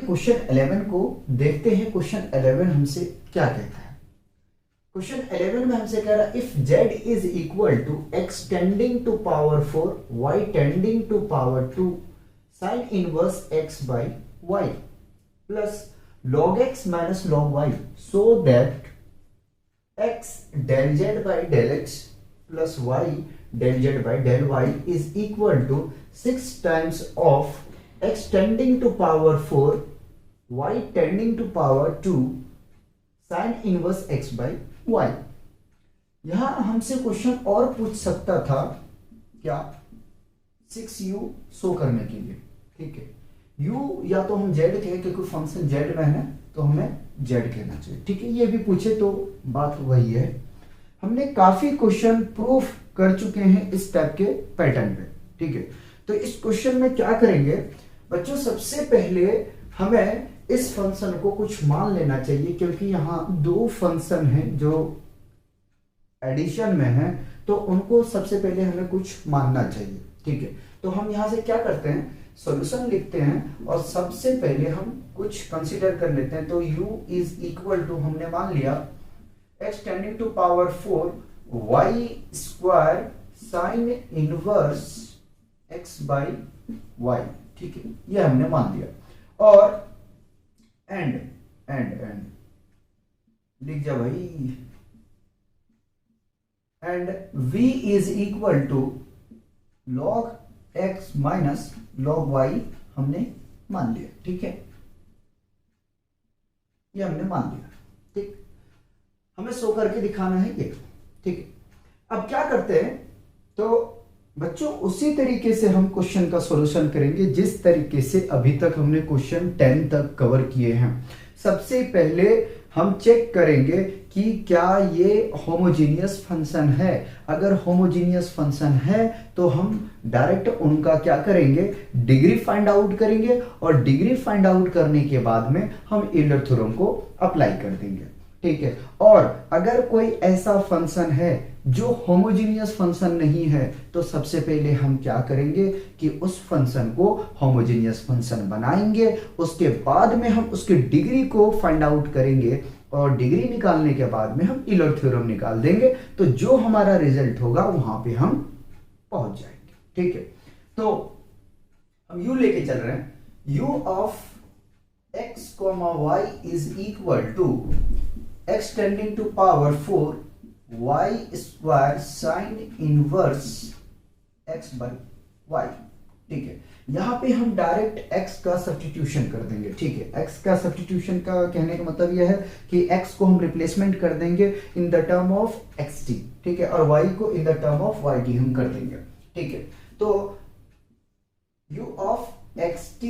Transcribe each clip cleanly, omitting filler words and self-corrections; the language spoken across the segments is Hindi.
क्वेश्चन 11 को देखते हैं। क्वेश्चन 11 हमसे क्या कहता है? क्वेश्चन 11 में हमसे कह रहा है if z is equal to x tending to power 4 y tending to power 2 sine inverse x by y plus log x minus log y so that x del z by del x plus y del z by del y is equal to 6 times of x tending to power 4 y tending to power 2 sine inverse x by y। यहां हमसे क्वेश्चन और पूछ सकता था क्या? 6u शो करने के लिए, ठीक है। u या तो हम z कहें क्योंकि फंक्शन z में है तो हमें z कहना चाहिए, ठीक है। ये भी पूछे तो बात वही है। हमने काफी क्वेश्चन प्रूफ कर चुके हैं इस टाइप के पैटर्न पे, ठीक है। तो इस क्वेश्चन में क्या करेंगे बच्चों, सबसे पहले हमें इस फंक्शन को कुछ मान लेना चाहिए क्योंकि यहां दो फंक्शन हैं जो एडिशन में हैं, तो उनको सबसे पहले हमें कुछ मानना चाहिए, ठीक है। तो हम यहां से क्या करते हैं, सॉल्यूशन लिखते हैं और सबसे पहले हम कुछ कंसीडर कर लेते हैं। तो u इज इक्वल टू हमने मान लिया x tending to power 4 y square sine inverse x by y, ठीक है, ये हमने मान लिया। और एंड लिख जा भाई, and v is equal to log x minus log y हमने मान लिया, ठीक है, ये हमने मान लिया, ठीक। हमें शो करके दिखाना है ये, ठीक है। अब क्या करते हैं, तो बच्चों उसी तरीके से हम क्वेश्चन का सॉल्यूशन करेंगे जिस तरीके से अभी तक हमने क्वेश्चन 10 तक कवर किए हैं। सबसे पहले हम चेक करेंगे कि क्या ये होमोजीनियस फंक्शन है। अगर होमोजीनियस फंक्शन है तो हम डायरेक्ट उनका क्या करेंगे, डिग्री फाइंड आउट करेंगे और डिग्री फाइंड आउट करने के बाद में हम यूलर थ्योरम को अप्लाई कर देंगे, ठीक है। और अगर कोई ऐसा फंक्शन है जो होमोजीनियस फंक्शन नहीं है तो सबसे पहले हम क्या करेंगे कि उस फंक्शन को होमोजीनियस फंक्शन बनाएंगे, उसके बाद में हम उसकी डिग्री को फाइंड आउट करेंगे और डिग्री निकालने के बाद में हम यूलर थ्योरम निकाल देंगे। तो जो हमारा रिजल्ट होगा वहां पे हम पहुंच जाएंगे, ठीक है। तो हम u लेके चल रहे हैं, u of x, y is equal to x tending to power 4 y square sine inverse x by y, ठीक है। यहां पे हम डायरेक्ट x का सब्स्टिट्यूशन कर देंगे, ठीक है। x का सब्स्टिट्यूशन का कहने का मतलब यह है कि x को हम रिप्लेसमेंट कर देंगे in the term of xt, ठीक है, और y को in the term of yt हम कर देंगे, ठीक है। तो u of xt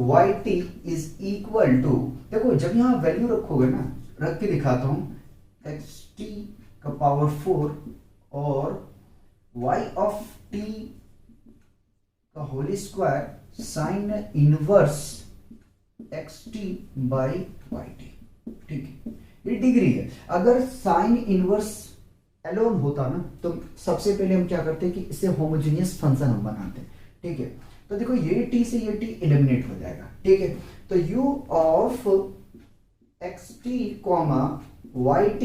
yt is equal to, देखो जब यहां वैल्यू रखोगे ना, रख के दिखाता हूं, xt का पावर 4 और y ऑफ t का whole square sine inverse xt by yt, ठीक है, ये डिग्री है। अगर साइन इनवर्स एलोन होता ना तो सबसे पहले हम क्या करते हैं कि इसे होमोजेनियस फंक्शन हम बनाते हैं, ठीक है। तो देखो ये t से ये t एलिमिनेट हो जाएगा, ठीक है। तो u of xt yt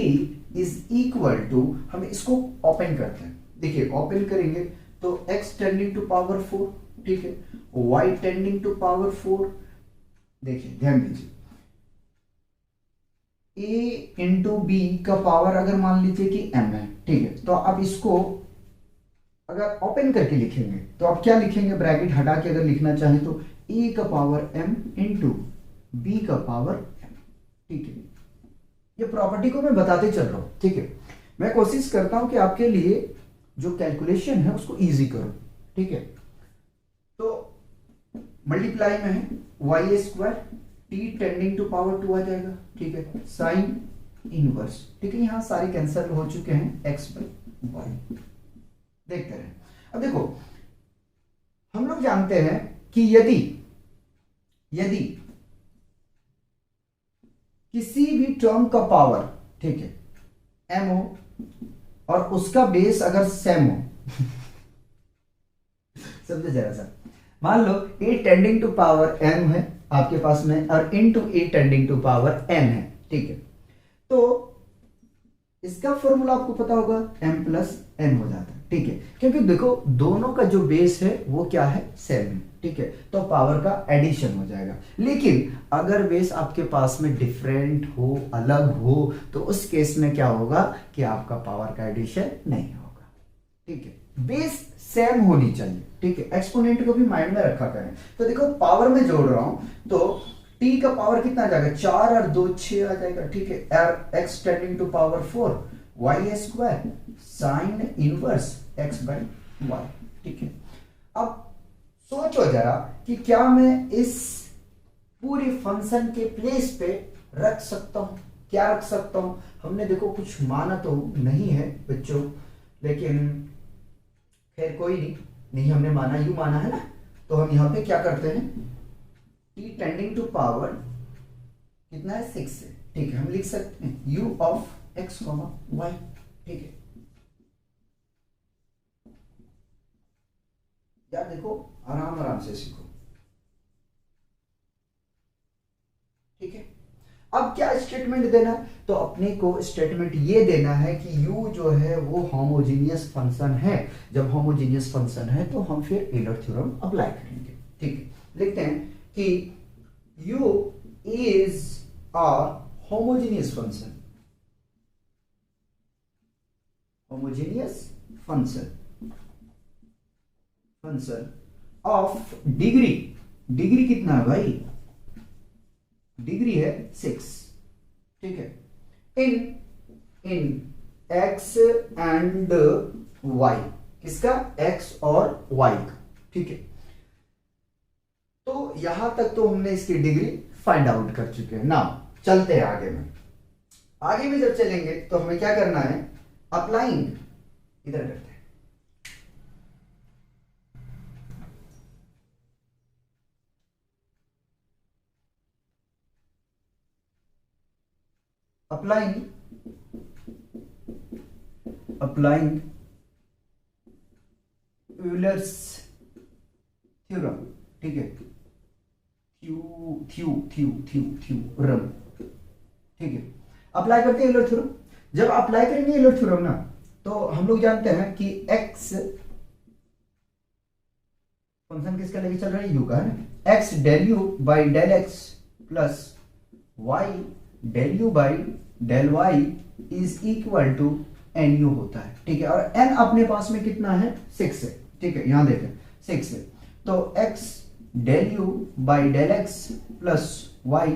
is equal to, हम इसको ओपन करते हैं, देखिए ओपन करेंगे तो x टेंडिंग टू पावर 4, ठीक है, y टेंडिंग टू पावर 4, देखिए ध्यान दीजिए, a इंटू बी का पावर अगर मान लीजिए कि m है, ठीक है। तो आप इसको अगर ओपन करके लिखेंगे तो आप क्या लिखेंगे, ब्रैकेट हटा के अगर लिखना चाहें तो a का पावर m इंटू बी का पावर m, ठीक है। ये प्रॉपर्टी को मैं बताते चल रहा हूं, ठीक है। मैं कोशिश करता हूं कि आपके लिए जो कैलकुलेशन है उसको इजी करो, ठीक है। तो मल्टीप्लाई में है y square t tending to power 2 आ जाएगा, ठीक है, साइन इनवर्स, ठीक है। यहां सारे कैंसिल हो चुके हैं x बाई y, देखते रहे। अब देखो हम लोग जानते हैं कि यदि किसी भी टर्म का पावर, ठीक है, m हो और उसका बेस अगर सेम हो समझे जरा सा, मान लो a tending to power m है आपके पास में, और into e tending to power n है, ठीक है। तो इसका फॉर्मूला आपको पता होगा, m प्लस n हो जाता है, ठीक है, क्योंकि देखो दोनों का जो बेस है वो क्या है, सेम है, ठीक है, तो पावर का एडिशन हो जाएगा। लेकिन अगर बेस आपके पास में डिफरेंट हो, अलग हो, तो उस केस में क्या होगा कि आपका पावर का एडिशन नहीं होगा, ठीक है। बेस सेम होनी चाहिए, ठीक है, एक्सपोनेंट को भी माइंड में रखा करें। तो देखो पावर में जोड़ रहा हूं तो t का पावर कितना आ जाएगा, 4 और 2 6 आ जाएगा, ठीक है, x tending to power 4 y square sine inverse x by y, ठीक है। अब सोचो जरा कि क्या मैं इस पूरे फंक्शन के प्लेस पे रख सकता हूं, क्या रख सकता हूं। हमने देखो कुछ माना तो नहीं है बच्चों, लेकिन खैर कोई नहीं हमने माना, यू माना है ना, तो हम यहां पे क्या करते हैं, t टेंडिंग टू पावर कितना है, 6 है, ठीक है, हम लिख सकते हैं u ऑफ x, y, ठीक है। यार देखो आराम आराम से सीखो, ठीक है। अब क्या स्टेटमेंट देना है, तो अपने को स्टेटमेंट ये देना है कि u जो है वो होमोजीनियस फंक्शन है। जब होमोजीनियस फंक्शन है तो हम फिर टेलर थ्योरम अप्लाई करेंगे, ठीक है। लिखते हैं कि u is a homogeneous function, homogeneous function of degree, degree कितना है भाई, डिग्री है 6, ठीक है, इन x एंड y, किसका, x और y का, ठीक है। तो यहां तक तो हमने इसकी डिग्री फाइंड आउट कर चुके हैं ना। चलते हैं आगे में, आगे में जब चलेंगे तो हमें क्या करना है, अप्लाइंग, इधर करते हैं, अप्लाइंग यूलर्स थ्योरम, ठीक है, थ्योरम, ठीक है। अप्लाई करते हैं यूलर थ्योरम। जब अप्लाई करेंगे यूलर थ्योरम ना, तो हम लोग जानते हैं कि x फंक्शन किसका लेके चल रहा है, u का, है ना, x del u by del x plus y del u by del y is equal to n u होता है, ठीक है। और n अपने पास में कितना है, 6 है, ठीक है, यहां देखें 6 है, तो x del u by del x plus y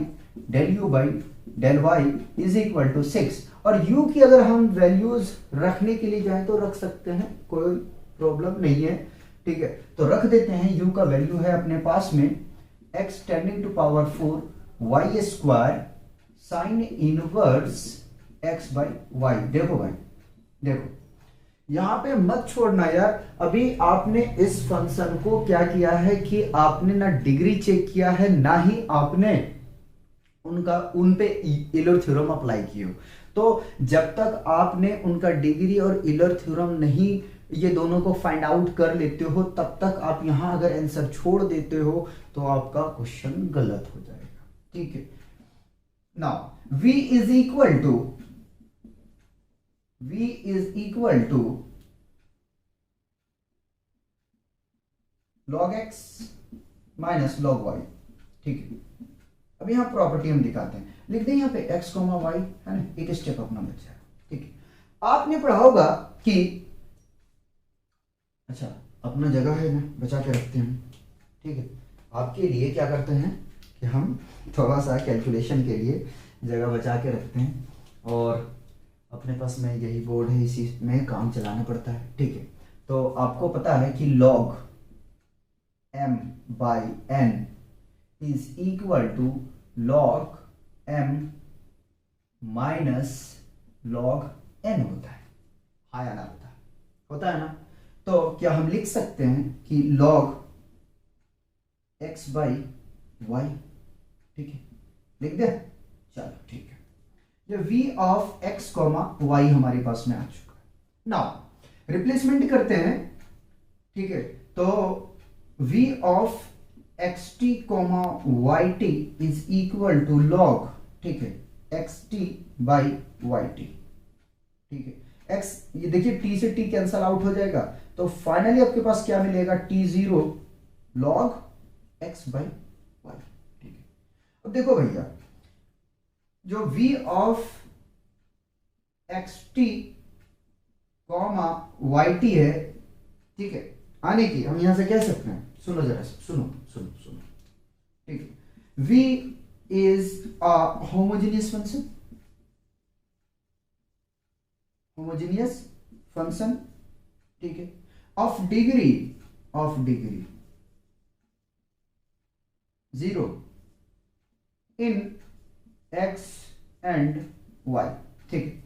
del u by del y is equal to 6। और u की अगर हम वैल्यूज रखने के लिए जाएं तो रख सकते हैं, कोई प्रॉब्लम नहीं है, ठीक है। तो रख देते हैं, u का वैल्यू है अपने पास में x tending to power 4 y square sine inverse x by y। देखो भाई, देखो यहां पे मत छोड़ना यार, अभी आपने इस फंक्शन को क्या किया है कि आपने ना डिग्री चेक किया है, ना ही आपने उन पे यूलर थ्योरम अप्लाई किए हो। तो जब तक आपने उनका डिग्री और यूलर थ्योरम नहीं, ये दोनों को फाइंड आउट कर लेते हो, तब तक आप यहां अगर आंसर छोड़ देते हो तो आपका क्वेश्चन गलत हो जाएगा, ठीक है। Now v is equal to log x minus log y, ठीक है। अब यहां प्रॉपर्टी हम दिखाते हैं, लिख दें यहां पे x, y, है ना, एक स्टेप अपना बच जाएगा, ठीक है। आपने पढ़ा होगा कि, अच्छा अपना जगह है ना, बचा के रखते हैं, ठीक है। आपके लिए क्या करते हैं कि हम थोड़ा सा कैलकुलेशन के लिए जगह बचा के रखते हैं, और अपने पास में यही बोर्ड है, इसी में काम चलाना पड़ता है, ठीक है। तो आपको पता है कि log m बाई n is equal to log m minus log n होता है, हाँ या ना, होता है ना। तो क्या हम लिख सकते हैं कि log x बाई y, ठीक है, लिख दे, चलो ठीक है। ये v ऑफ x y हमारे पास में आ चुका है। नाउ रिप्लेसमेंट करते हैं, ठीक है। तो v of x t comma y t is equal to log, ठीक है, x t by y t, ठीक है। एक्स, ये देखिए टी से टी कैंसल आउट हो जाएगा, तो फाइनली आपके पास क्या मिलेगा, t zero log x by y, ठीक है। अब देखो भैया, जो v of x t comma y t है, ठीक है, आने की हम यहां से कह सकते हैं, सुनो जरा, सुनो सुनो सुनो, ठीक है। v is a homogeneous function, homogeneous function, ठीक है, of degree 0 in x and y, ठीक है।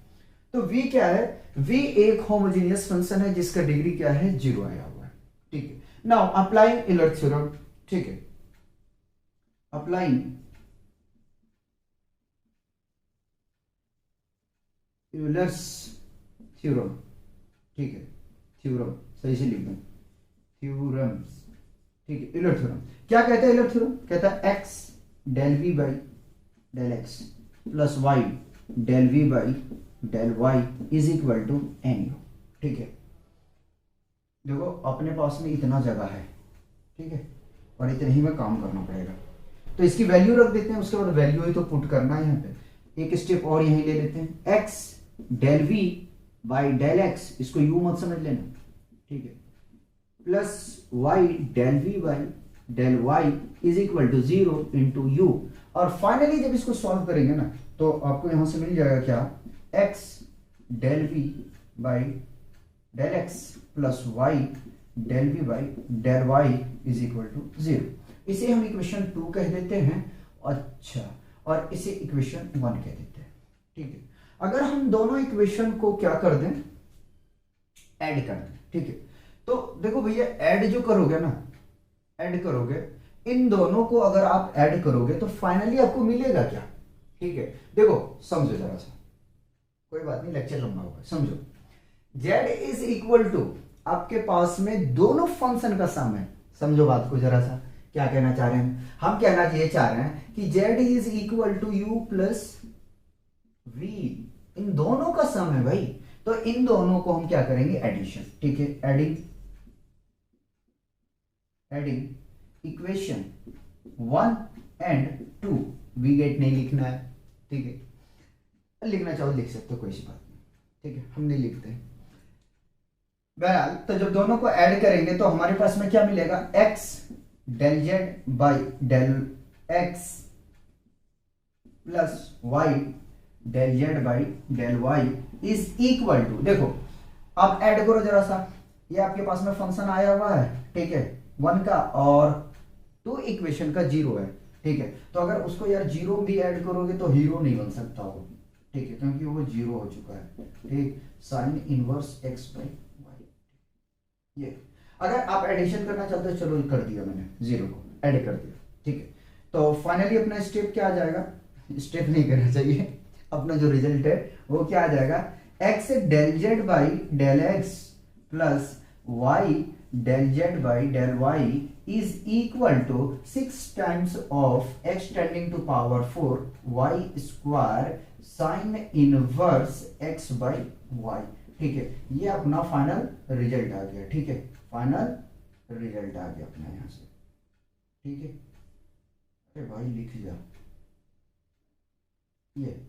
तो v क्या है, v एक होमोजेनियस फंक्शन है जिसका डिग्री क्या है, 0 आया हुआ है, ठीक है। नाउ अप्लाइंग यूलर थ्योरम, ठीक है, अप्लाइंग यूलर्स थ्योरम, ठीक है, थ्योरम सही से लिख दें, थ्योरम्स, ठीक है। यूलर थ्योरम क्या कहता है, यूलर थ्योरम कहता है x del v by del x plus y del v by del y is equal to n u, ठीक है। देखो अपने पास में इतना जगह है, ठीक है, और इतने ही में काम करना पड़ेगा, तो इसकी वैल्यू रख देते हैं, उसके बाद वैल्यू ही तो पुट करना है यहाँ पे। एक स्टेप और यहीं ले लेते हैं, x del v by del x, इसको u मत समझ लेना, ठीक है, plus y del v by del y is equal to 0 into u, और फाइनली जब इसको सॉल्व करेंगे ना, तो आपको यहां से मिल जाएगा क्या, x del v by del x plus y del v by del y is equal to 0। इसे हम इक्वेशन 2 कह देते हैं, अच्छा, और इसे इक्वेशन 1 कह देते हैं, ठीक है। अगर हम दोनों इक्वेशन को क्या कर दें, ऐड कर दें, ठीक है, तो देखो भैया ऐड जो करोगे ना, ऐड करोगे इन दोनों को, अगर आप ऐड करोगे तो फाइनली आपको मिलेगा क्या, ठीक है। देखो समझो जरा सा, कोई बात नहीं, लेक्चर लंबा होगा, समझो। z इज इक्वल टू, आपके पास में दोनों फंक्शन का सम है, समझो बात को जरा सा, क्या कहना चाह रहे हैं हम, कहना ये चाह रहे हैं कि z is equal to u plus v, इन दोनों का सम है भाई, तो इन दोनों को हम क्या करेंगे, एडिशन, ठीक है, adding equation 1 and 2, we get नहीं लिखना है, ठीक है, लिखना चाहो लिख सकते हो, कोई सी बात नहीं, ठीक है, हम नहीं लिखते हैं। बहरहाल तो जब दोनों को ऐड करेंगे तो हमारे पास में क्या मिलेगा, x del z by del x plus y del z by del y is equal to, देखो आप ऐड करो जरा सा, ये आपके पास में फंक्शन आया हुआ है, ठीक है, 1 का और 2 इक्वेशन का 0 है, ठीक है, तो अगर उसको यार 0 भी ऐड करोगे तो हीरो नहीं बन सकता वो, ठीक है, क्योंकि वो 0 हो चुका है, ठीक, sine inverse x by y, ये अगर आप एडिशन करना चाहते हो, चलो कर दिया मैंने, 0 को ऐड कर दिया, ठीक है। तो फाइनली अपना स्टेप क्या आ जाएगा, स्टेप नहीं करना चाहिए, अपना जो रिजल्ट है वो क्या आ जाएगा, x del z by del x plus y del z by del y is equal to 6 times of x tending to power 4 y square sine inverse x by y, ठीक है, ये अपना फाइनल रिजल्ट आ गया, ठीक है, फाइनल रिजल्ट आ गया अपना यहां से, ठीक है। अरे भाई लिख जा, ये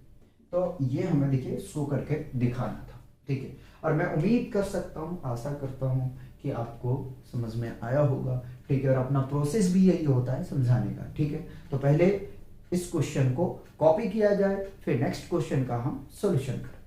तो ये हमें देखिए शो करके दिखाना था, ठीक है, और मैं उम्मीद कर सकता हूँ, आशा करता हूँ कि आपको समझ में आया होगा, ठीक है, और अपना प्रोसेस भी यही होता है समझाने का, ठीक है। तो पहले इस क्वेश्चन को कॉपी किया जाए, फिर नेक्स्ट क्वेश्चन का हम सॉल्यूशन करें।